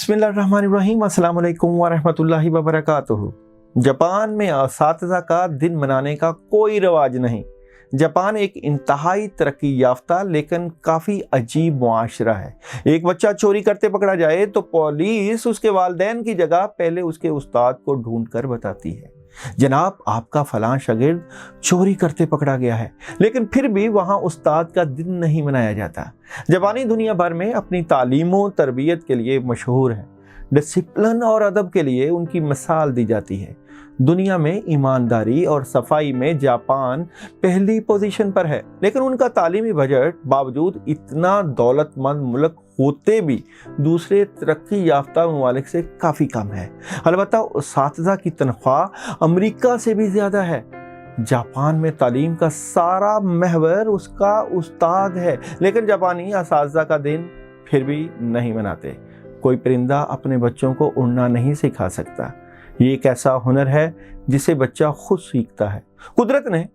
बिस्मिल्लाहिर्रहमानिर्रहीम, अस्सलाम वालेकुम वरहमतुल्लाहि वबरकातुहू। जापान में असातिज़ा का दिन मनाने का कोई रवाज नहीं। जापान एक इंतहाई तरक्की याफ्ता लेकिन काफ़ी अजीब मुआशरा है। एक बच्चा चोरी करते पकड़ा जाए तो पुलिस उसके वालिदैन की जगह पहले उसके उस्ताद को ढूंढ कर बताती है, जनाब आपका फलां शागिर्द चोरी करते पकड़ा गया है, लेकिन फिर भी वहाँ उस्ताद का दिन नहीं मनाया जाता। जापानी दुनिया भर में अपनी तालीम और तरबियत के लिए मशहूर है। डिसिप्लिन और अदब के लिए उनकी मिसाल दी जाती है। दुनिया में ईमानदारी और सफाई में जापान पहली पोजीशन पर है, लेकिन उनका तालीमी बजट बावजूद इतना दौलतमंद मुल्क होते भी दूसरे तरक्की याफ्ता ममालिक से काफ़ी कम है। अलबत्ता उस्ताद की तनख्वाह अमेरिका से भी ज़्यादा है। जापान में तालीम का सारा महवर उसका उस्ताद है, लेकिन जापानी असातिज़ा का दिन फिर भी नहीं मनाते। कोई परिंदा अपने बच्चों को उड़ना नहीं सिखा सकता। ये एक ऐसा हुनर है जिसे बच्चा खुद सीखता है। कुदरत ने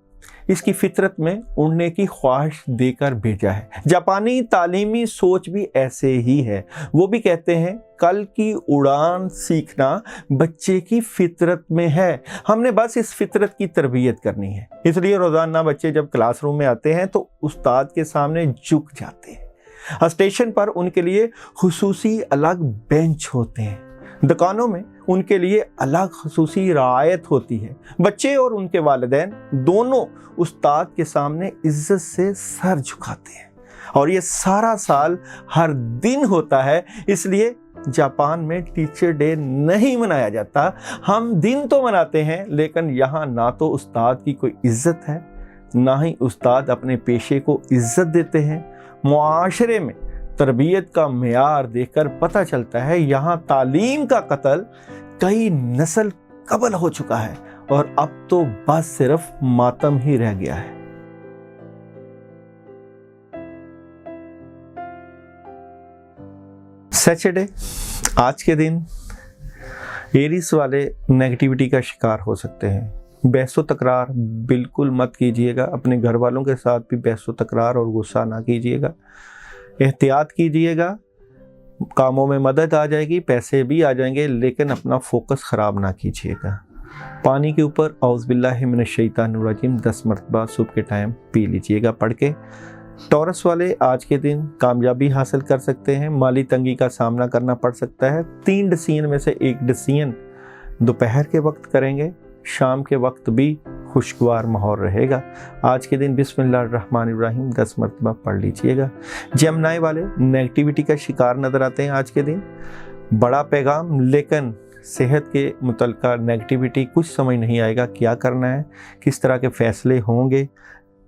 इसकी फितरत में उड़ने की ख्वाहिश देकर भेजा है। जापानी तालीमी सोच भी ऐसे ही है। वो भी कहते हैं कल की उड़ान सीखना बच्चे की फितरत में है, हमने बस इस फितरत की तरबियत करनी है। इसलिए रोज़ाना बच्चे जब क्लासरूम में आते हैं तो उस्ताद के सामने झुक जाते हैं। स्टेशन पर उनके लिए खुसूसी अलग बेंच होते हैं। दुकानों में उनके लिए अलग खुसूसी रियायत होती है। बच्चे और उनके वालिदैन दोनों उस्ताद के सामने इज्जत से सर झुकाते हैं, और ये सारा साल हर दिन होता है। इसलिए जापान में टीचर डे नहीं मनाया जाता। हम दिन तो मनाते हैं, लेकिन यहाँ ना तो उस्ताद की कोई इज्जत है, ना ही उस्ताद अपने पेशे को इज्जत देते हैं। मुआशरे में तरबियत का मेयार देखकर पता चलता है यहाँ तालीम का कत्ल कई नस्ल कबल हो चुका है, और अब तो बस सिर्फ मातम ही रह गया है। सैटरडे, आज के दिन एरीज वाले नेगेटिविटी का शिकार हो सकते हैं। बहसो तकरार बिल्कुल मत कीजिएगा। अपने घर वालों के साथ भी बहसो तकरार और गुस्सा ना कीजिएगा। एहतियात कीजिएगा, कामों में मदद आ जाएगी, पैसे भी आ जाएंगे, लेकिन अपना फोकस ख़राब ना कीजिएगा। पानी के ऊपर औज़ बिल्लाहि मिनश शैतानिर रजीम 10 मरतबा सुबह के टाइम पी लीजिएगा पढ़ के। टॉरस वाले आज के दिन कामयाबी हासिल कर सकते हैं। माली तंगी का सामना करना पड़ सकता है। 3 डिसीजन में से एक डिसीजन दोपहर के वक्त करेंगे, शाम के वक्त भी खुशगवार माहौल रहेगा। आज के दिन बिस्मिल्लाहिर्रहमानिर्रहीम 10 मरतबा पढ़ लीजिएगा। जेमिनी वाले नेगेटिविटी का शिकार नज़र आते हैं आज के दिन। बड़ा पैगाम, लेकिन सेहत के मुतल्लिका नेगेटिविटी, कुछ समझ नहीं आएगा क्या करना है, किस तरह के फ़ैसले होंगे।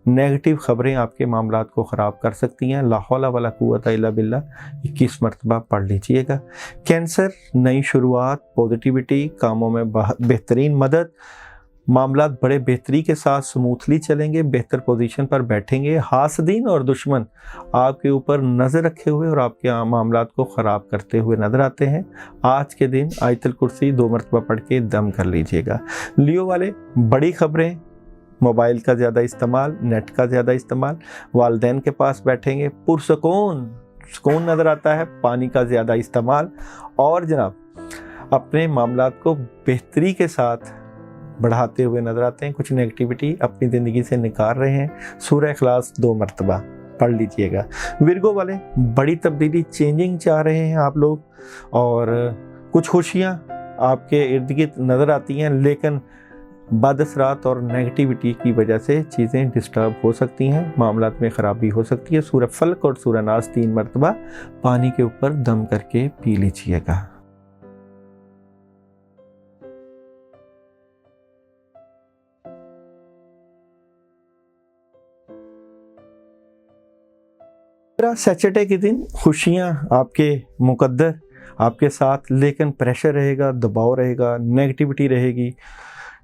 नेगेटिव ख़बरें आपके मामलात को ख़राब कर सकती हैं। ला हौला वला कुव्वता इल्ला बिल्लाह 21 मरतबा पढ़ लीजिएगा। कैंसर, नई शुरुआत, पॉजिटिविटी, कामों में बेहतरीन मदद, मामलात बड़े बेहतरी के साथ स्मूथली चलेंगे, बेहतर पोजीशन पर बैठेंगे। हासदीन और दुश्मन आपके ऊपर नज़र रखे हुए और आपके मामलात को ख़राब करते हुए नज़र आते हैं। आज के दिन आयतुल कुर्सी 2 मरतबा पढ़ के दम कर लीजिएगा। लियो वाले, बड़ी ख़बरें, मोबाइल का ज़्यादा इस्तेमाल, नेट का ज़्यादा इस्तेमाल, वालिदैन के पास बैठेंगे, सुकून नज़र आता है। पानी का ज़्यादा इस्तेमाल, और जनाब अपने मामलात को बेहतरी के साथ बढ़ाते हुए नज़र आते हैं। कुछ नेगेटिविटी अपनी ज़िंदगी से निकाल रहे हैं। सूरह इखलास 2 मरतबा पढ़ लीजिएगा। विर्गो वाले, बड़ी तब्दीली, चेंजिंग चाह रहे हैं आप लोग, और कुछ खुशियाँ आपके इर्द गिर्द नज़र आती हैं, लेकिन बदअसरात और नेगेटिविटी की वजह से चीज़ें डिस्टर्ब हो सकती हैं, मामलात में ख़राबी हो सकती है। सूरह फल्क और सूरह नास 3 मरतबा पानी के ऊपर दम करके पी लीजिएगा। सैटरडे के दिन खुशियाँ आपके मुकद्दर आपके साथ, लेकिन प्रेशर रहेगा, दबाव रहेगा, नेगेटिविटी रहेगी।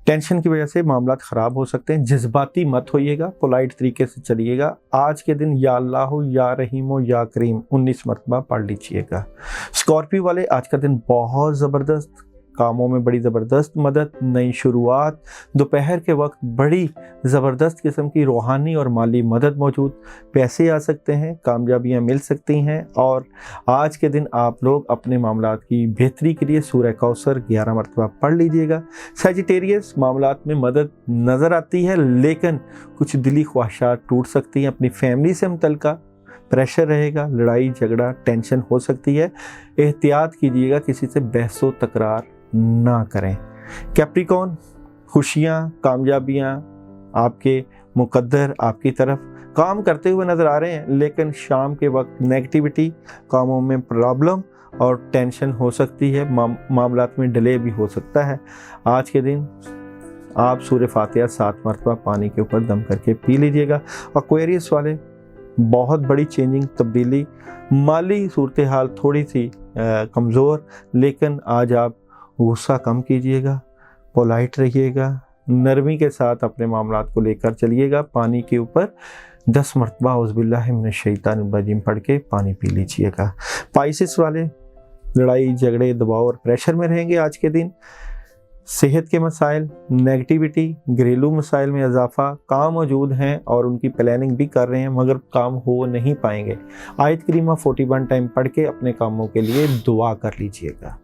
टेंशन की वजह से मामलात ख़राब हो सकते हैं। जज्बाती मत होइएगा, पोलाइट तरीके से चलिएगा। आज के दिन या अल्लाह या रहीम या करीम 19 मरतबा पढ़ लीजिएगा। स्कॉर्पियो वाले, आज का दिन बहुत ज़बरदस्त, کاموں میں بڑی زبردست مدد، نئی شروعات، دوپہر کے وقت بڑی زبردست قسم کی روحانی اور مالی مدد موجود، پیسے آ سکتے ہیں، کامیابیاں مل سکتی ہیں، اور آج کے دن آپ لوگ اپنے معاملات کی بہتری کے لیے سورہ کوثر 11 مرتبہ پڑھ لیجئے گا۔ سیجیٹیریس، معاملات میں مدد نظر آتی ہے لیکن کچھ دلی خواہشات ٹوٹ سکتی ہیں، اپنی فیملی سے متعلقہ پریشر رہے گا، لڑائی جھگڑا ٹینشن ہو سکتی ہے، احتیاط کیجیے گا، کسی سے بحث و تکرار نہ کریں۔ کیپریکون، خوشیاں، کامیابیاں آپ کے مقدر آپ کی طرف کام کرتے ہوئے نظر آ رہے ہیں، لیکن شام کے وقت نیگیٹیوٹی، کاموں میں پرابلم اور ٹینشن ہو سکتی ہے، معاملات میں ڈیلے بھی ہو سکتا ہے۔ آج کے دن آپ سورہ فاتحہ 7 مرتبہ پانی کے اوپر دم کر کے پی لیجئے گا۔ ایکویرئس والے، بہت بڑی چینجنگ، تبدیلی، مالی صورتحال تھوڑی سی کمزور، لیکن آج آپ غصہ کم کیجئے گا، پولائٹ رہیے گا، نرمی کے ساتھ اپنے معاملات کو لے کر چلیے گا، پانی کے اوپر 10 مرتبہ اعوذ باللہ من الشیطان الرجیم پڑھ کے پانی پی لیجئے گا۔ پائسس والے، لڑائی جھگڑے دباؤ اور پریشر میں رہیں گے آج کے دن، صحت کے مسائل، نیگیٹیوٹی، گھریلو مسائل میں اضافہ، کام موجود ہیں اور ان کی پلاننگ بھی کر رہے ہیں مگر کام ہو نہیں پائیں گے۔ آیت کریمہ 41 ٹائم پڑھ کے اپنے کاموں کے لیے دعا کر لیجئے گا۔